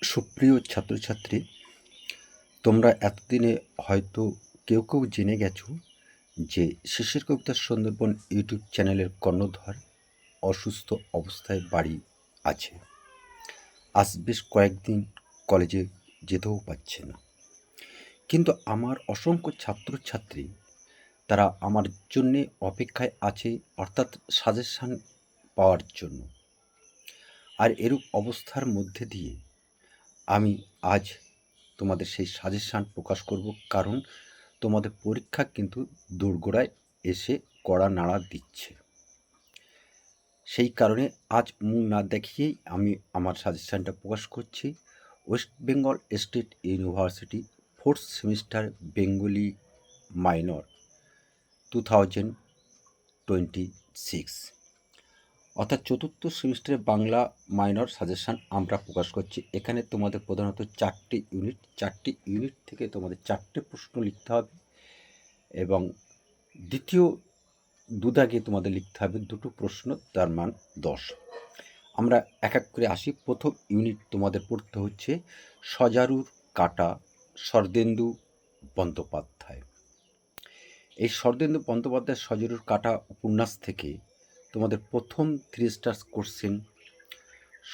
সুপ্রিয় ছাত্রছাত্রী, তোমরা এতদিনে হয়তো কেউ কেউ জেনে গেছো যে শিশির কবিতা সুন্দরবন ইউটিউব চ্যানেলের কর্ণধার অসুস্থ অবস্থায় বাড়ি আছে। আজ বেশ কয়েকদিন কলেজে যেতেও পারছে না। কিন্তু আমার অসংখ্য ছাত্রছাত্রী তারা আমার জন্যে অপেক্ষায় আছে, অর্থাৎ সাজেশান পাওয়ার জন্য। আর এরূপ অবস্থার মধ্যে দিয়ে আমি আজ তোমাদের সেই সাজেশান প্রকাশ করব, কারণ তোমাদের পরীক্ষা কিন্তু দোরগোড়ায় এসে কড়া নাড়া দিচ্ছে। সেই কারণে আজ মুখ না দেখিয়েই আমি আমার সাজেশানটা প্রকাশ করছি। West Bengal state university 4th semester Bengali minor 2026, অর্থাৎ 4th সেমিস্টারে বাংলা মাইনর সাজেশান আমরা প্রকাশ করছি। এখানে তোমাদের প্রধানত 4টি ইউনিট থেকে তোমাদের 4টে প্রশ্ন লিখতে হবে এবং দ্বিতীয় দুদাগে তোমাদের লিখতে হবে 2টো প্রশ্ন, তার মান 10। আমরা এক এক করে আসি। প্রথম ইউনিট তোমাদের পড়তে হচ্ছে সজারুর কাঁটা, শরদিন্দু বন্দ্যোপাধ্যায়। এই শরদিন্দু বন্দ্যোপাধ্যায়ের সজারুর কাঁটা উপন্যাস থেকে তোমাদের প্রথম 3 স্টার্স কোশ্চেন।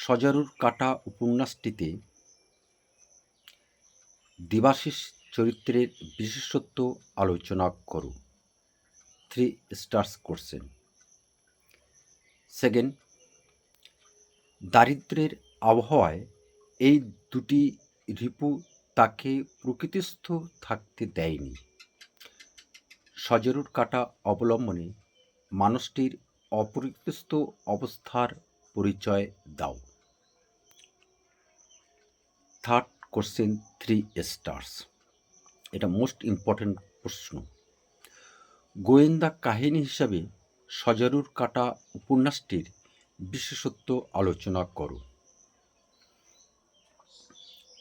সজারুর কাঁটা উপন্যাসটিতে দেবাশিস চরিত্রের বিশেষত্ব আলোচনা করো, 3 স্টার্স কোশ্চেন। সেকেন্ড, দারিদ্র্যের আবহাওয়ায় এই দুটি রিপু তাকে প্রকৃতিস্থ থাকতে দেয়নি। সজারুর কাঁটা অবলম্বনে মানুষটির অপ্রকৃতিস্থ অবস্থার পরিচয় দাও। Third question, 3 stars. এটা মোস্ট ইম্পর্ট্যান্ট প্রশ্ন। গোয়েন্দা কাহিনী হিসাবে সজারুর কাঁটা উপন্যাসটির বিশেষত্ব আলোচনা করো।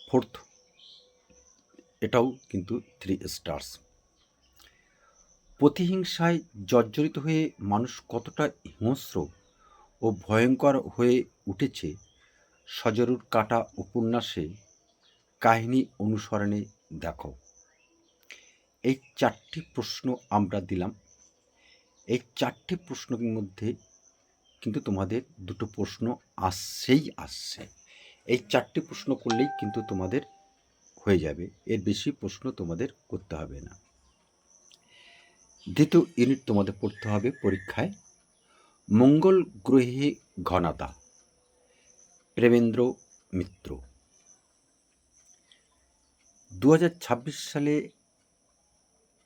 ফোর্থ, এটাও কিন্তু 3 স্টার্স। প্রতিহিংসায় জর্জরিত হয়ে মানুষ কতটা হিংস্র ও ভয়ঙ্কর হয়ে উঠেছে সজারুর কাঁটা উপন্যাসে কাহিনী অনুসরণে দেখো। এই 4টি প্রশ্ন আমরা দিলাম। এই 4টি প্রশ্নের মধ্যে কিন্তু তোমাদের 2টো প্রশ্ন আসছে। এই 4টি প্রশ্ন করলেই কিন্তু তোমাদের হয়ে যাবে, এর বেশি প্রশ্ন তোমাদের করতে হবে না। দ্বিতীয় ইউনিট তোমাদের পড়তে হবে পরীক্ষায় মঙ্গল গ্রহে ঘনাদা, প্রেমেন্দ্র মিত্র। 2026 সালে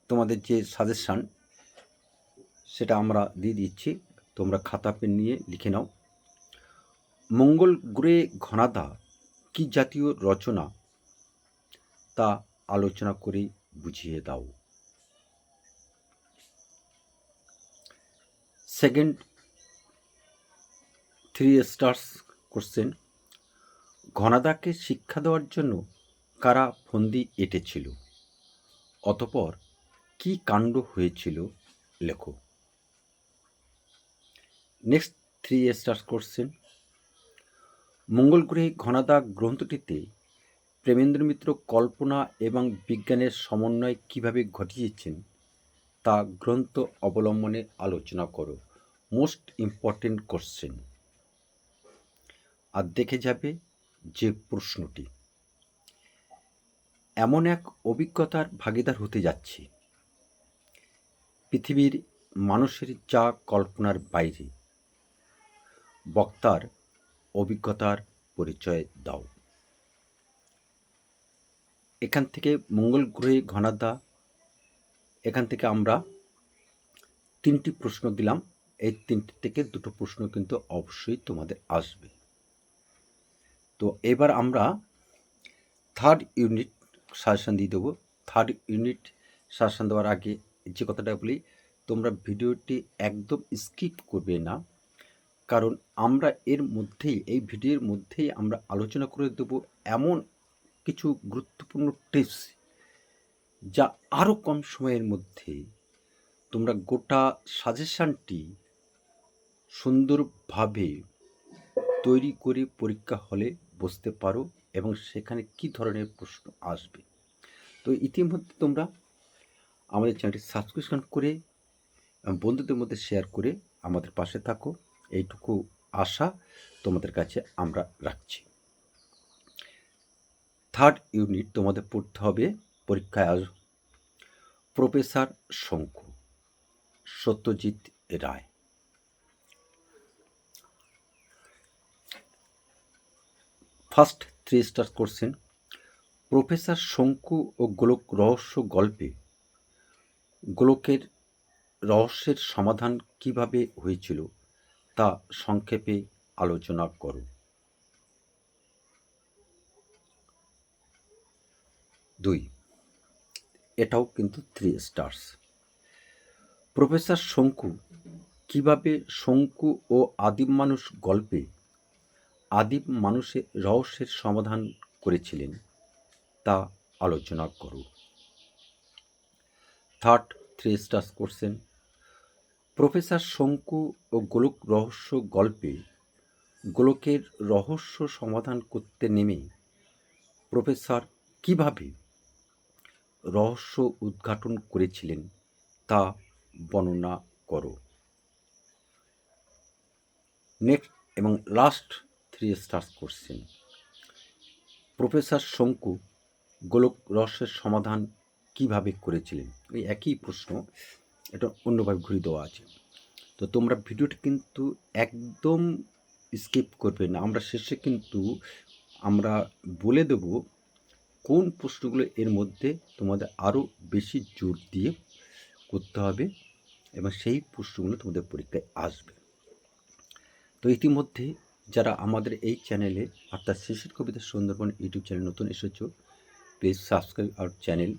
তোমাদের যে সাজেশান সেটা আমরা দিয়ে দিচ্ছি, তোমরা খাতা পেন নিয়ে লিখে নাও। মঙ্গল গ্রহে ঘনাদা কি জাতীয় রচনা তা আলোচনা করে বুঝিয়ে দাও। সেকেন্ড 3 স্টার্স কোশ্চেন, ঘনাদাকে শিক্ষা দেওয়ার জন্য কারা ফন্দি এঁটেছিল, অতঃপর কি কাণ্ড হয়েছিল লেখো। নেক্সট 3 স্টার্স কোশ্চেন, মঙ্গল গ্রহে ঘনাদা গ্রন্থটিতে প্রেমেন্দ্র মিত্র কল্পনা এবং বিজ্ঞানের সমন্বয় কিভাবে ঘটিয়েছেন তা গ্রন্থ অবলম্বনে আলোচনা করো। Most important question. আর দেখে যাবে যে প্রশ্নটি, এমন এক অভিজ্ঞতার ভাগীদার হতে যাচ্ছি পৃথিবীর মানুষের যা কল্পনার বাইরে, বক্তার অভিজ্ঞতার পরিচয় দাও। এখান থেকে মঙ্গল গ্রহে ঘনাদা, এখান থেকে আমরা 3টি প্রশ্ন দিলাম। এই 3টি থেকে 2টো প্রশ্ন কিন্তু অবশ্যই তোমাদের আসবে। তো এবার আমরা থার্ড ইউনিট সাজেশান দিয়ে দেবো। থার্ড ইউনিট সাজেশান দেওয়ার আগে যে কথাটা বলি, তোমরা ভিডিওটি একদম স্কিপ করবে না, কারণ আমরা এই ভিডিওর মধ্যেই আমরা আলোচনা করে দেবো এমন কিছু গুরুত্বপূর্ণ টিপস যা আরও কম সময়ের মধ্যে তোমরা গোটা সাজেশানটি সুন্দরভাবে তৈরি করে পরীক্ষা হলে বসতে পারো এবং সেখানে কী ধরনের প্রশ্ন আসবে। তো ইতিমধ্যে তোমরা আমাদের চ্যানেলটি সাবস্ক্রিপশন করে বন্ধুদের মধ্যে শেয়ার করে আমাদের পাশে থাকো, এইটুকু আশা তোমাদের কাছে আমরা রাখছি। থার্ড ইউনিট তোমাদের পড়তে হবে পরীক্ষায় আজ প্রফেসর শঙ্কু, Satyajit Ray. First 3 star question, professor শঙ্কু ও গোলক রহস্য গল্পে গোলকের রহস্যের সমাধান কিভাবে হয়েছিল তা সংক্ষেপে আলোচনা করো। 2, এটাও কিন্তু 3 স্টার্স। প্রফেসর শঙ্কু কিভাবে শঙ্কু ও আদিম মানুষ গল্পে আদিম মানুষের রহস্যের সমাধান করেছিলেন তা আলোচনা করো। থার্ড 3 স্টার্স কোশ্চেন, প্রফেসর শঙ্কু ও গোলক রহস্য গল্পে গোলকের রহস্য সমাধান করতে নেমে প্রফেসর কিভাবে রহস্য উদ্ঘাটন করেছিলেন তা বর্ণনা করো। নেক্সট এবং লাস্ট 3 স্টার্স কোশ্চেন, প্রফেসর শঙ্কু গোলক রহস্যের সমাধান কিভাবে করেছিলেন। ওই একই প্রশ্ন, এটা অন্যভাবে ঘুরিয়ে দেওয়া আছে। তো তোমরা ভিডিওটি কিন্তু একদম স্কিপ করবে না, আমরা শেষে কিন্তু আমরা বলে দেব কোন প্রশ্নগুলো এর মধ্যে তোমাদের আরও বেশি জোর দিয়ে করতে হবে এবং সেই প্রশ্নগুলো তোমাদের পরীক্ষায় আসবে। তো ইতিমধ্যে যারা আমাদের এই চ্যানেলে অর্থাৎ শিশির কবিতা সুন্দরবন ইউটিউব চ্যানেল নতুন এসেছো, please subscribe our channel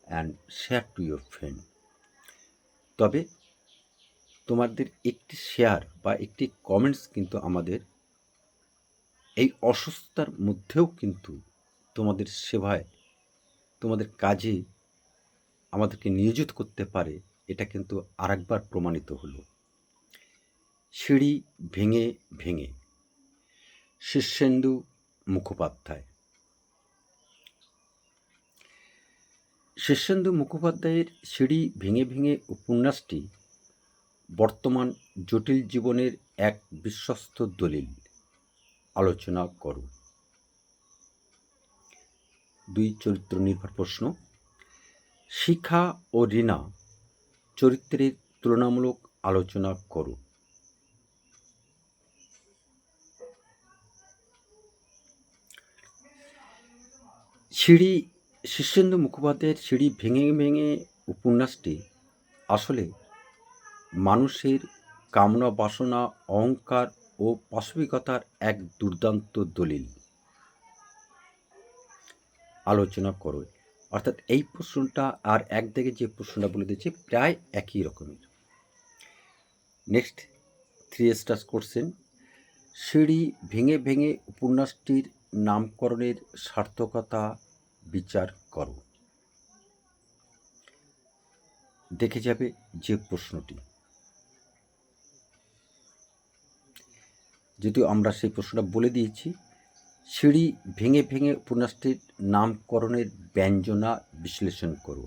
and share to your friend. তবে তোমাদের একটি শেয়ার বা একটি কমেন্টস কিন্তু আমাদের এই অসুস্থতার মধ্যেও কিন্তু তোমাদের সেবায়, তোমাদের কাজে আমাদেরকে নিয়োজিত করতে পারে, এটা কিন্তু আরেকবার প্রমাণিত হলো। সিঁড়ি ভেঙে ভেঙে, শীর্ষেন্দু মুখোপাধ্যায়। শীর্ষেন্দু মুখোপাধ্যায়ের সিঁড়ি ভেঙে ভেঙে উপন্যাসটি বর্তমান জটিল জীবনের এক বিশ্বস্ত দলিল, আলোচনা করো। 2 চরিত্র নির্ভর প্রশ্ন, শিখা ও রীনা চরিত্রের তুলনামূলক আলোচনা করো। শীর্ষেন্দু মুখোপাধ্যায়ের সিঁড়ি ভেঙে ভেঙে উপন্যাসটি আসলে মানুষের কামনা বাসনা, অহংকার ও পাশবিকতার এক দুর্দান্ত দলিল, আলোচনা করো। অর্থাৎ এই প্রশ্নটা আর একদিকে যে প্রশ্নটা বলে দিয়েছি প্রায় একই রকমের। নেক্সট 3 স্টার্স কোশ্চেন, সিঁড়ি ভেঙে ভেঙে উপন্যাসটির নামকরণের সার্থকতা বিচার করো। দেখে যাবে যে প্রশ্নটি, যদিও আমরা সেই প্রশ্নটা বলে দিয়েছি। সিঁড়ি ভেঙে ভেঙে উপন্যাসটির নামকরণের ব্যঞ্জনা বিশ্লেষণ করো।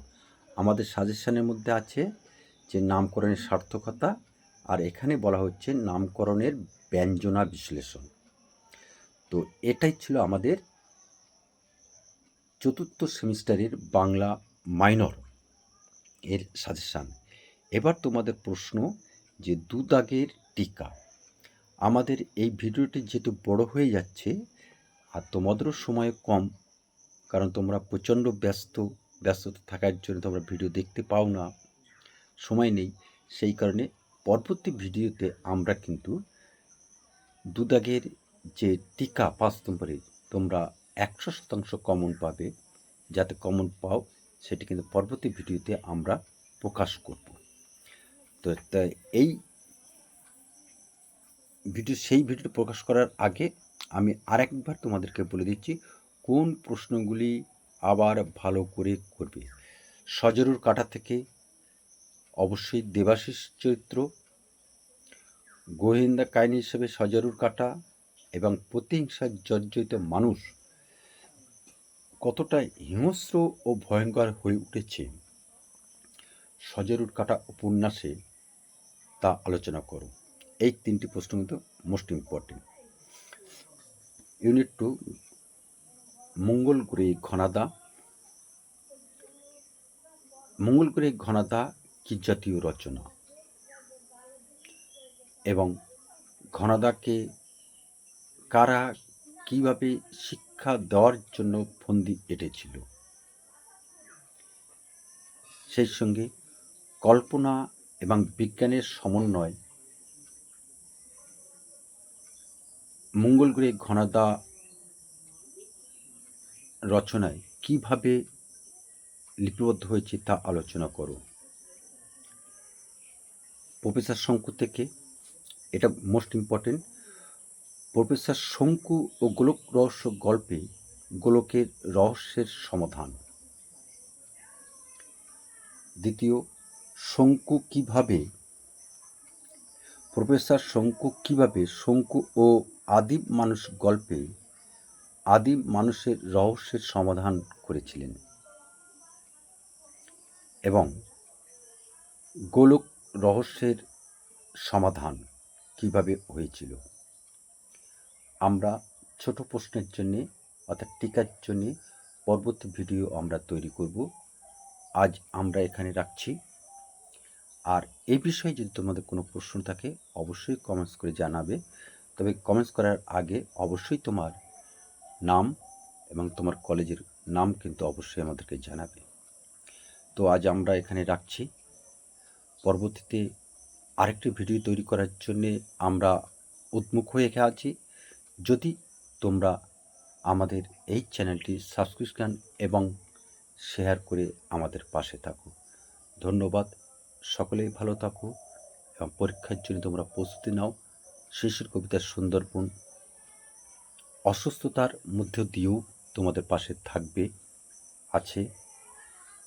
আমাদের সাজেশনের মধ্যে আছে যে নামকরণের সার্থকতা, আর এখানে বলা হচ্ছে নামকরণের ব্যঞ্জনা বিশ্লেষণ। তো এটাই ছিল আমাদের 4th সেমিস্টারের বাংলা মাইনর এর সাজেশান। এবার তোমাদের প্রশ্ন যে 2 দাগের টিকা। আমাদের এই ভিডিওটি যেহেতু বড় হয়ে যাচ্ছে আর তোমাদেরও সময় কম, কারণ তোমরা প্রচণ্ড ব্যস্ততা থাকার জন্য তোমরা ভিডিও দেখতে পাও না, সময় নেই, সেই কারণে পরবর্তী ভিডিওতে আমরা কিন্তু 2 দাগের যে টিকা 5 নম্বরের তোমরা 100% কমন পাবে। যাতে কমন পাও সেটি কিন্তু পরবর্তী ভিডিওতে আমরা প্রকাশ করব। তো তাই এই সেই ভিডিও প্রকাশ করার আগে আমি আরেকবার তোমাদেরকে বলে দিচ্ছি কোন প্রশ্নগুলি আবার ভালো করে করবে। সজরুর কাঁটা থেকে অবশ্যই দেবাশিস চরিত্র, গোয়েন্দা কাহিনী হিসেবে সজরুর কাঁটা এবং প্রতিহিংসার জর্জরিত মানুষ কতটা হিংস্র ও ভয়ঙ্কর হয়ে উঠেছে সজেরুর কাঁটা উপন্যাসে তা আলোচনা করো। এই ৩টি প্রশ্ন কিন্তু মোস্ট ইম্পর্টেন্ট। ইউনিট 2, মঙ্গল গ্রহে ঘনাদা। মঙ্গল গ্রহে ঘনাদা কি জাতীয় রচনা এবং ঘনাদাকে কারা কিভাবে শিক্ষা দেওয়ার জন্য ফন্দি এঁটেছিল, সেই সঙ্গে কল্পনা এবং বিজ্ঞানের সমন্বয় মঙ্গল গ্রহে ঘনাদা রচনায় কিভাবে লিপিবদ্ধ হয়েছে তা আলোচনা করো। প্রফেসর শঙ্কু থেকে, এটা মোস্ট ইম্পর্টেন্ট, প্রফেসর শঙ্কু ও গোলক রহস্য গল্পে গোলকের রহস্যের সমাধান। দ্বিতীয়, শঙ্কু কিভাবে প্রফেসর শঙ্কু কিভাবে শঙ্কু ও আদিম মানুষ গল্পে আদিম মানুষের রহস্যের সমাধান করেছিলেন এবং গোলক রহস্যের সমাধান কিভাবে হয়েছিল। আমরা ছোট প্রশ্নের জন্যে অর্থাৎ টিকার জন্যে পরবর্তী ভিডিও আমরা তৈরি করব। আজ আমরা এখানে রাখছি। আর এই বিষয়ে যদি তোমাদের কোনো প্রশ্ন থাকে অবশ্যই কমেন্টস করে জানাবে। তবে কমেন্টস করার আগে অবশ্যই তোমার নাম এবং তোমার কলেজের নাম কিন্তু অবশ্যই আমাদেরকে জানাবে। তো আজ আমরা এখানে রাখছি। পরবর্তীতে আরেকটি ভিডিও তৈরি করার জন্যে আমরা উন্মুখ হয়ে আছি। যদি তোমরা আমাদের এই চ্যানেলটি সাবস্ক্রিপশন এবং শেয়ার করে আমাদের পাশে থাকো। ধন্যবাদ। সকলেই ভালো থাকো এবং পরীক্ষার জন্য তোমরা প্রস্তুতি নাও। শিশির কবিতার সুন্দরবন অসুস্থতার মধ্য দিয়েও তোমাদের পাশে থাকবে, আছে,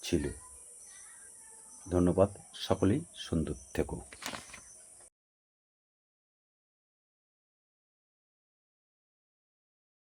ছিল। ধন্যবাদ। সকলেই সুন্দর থেকো।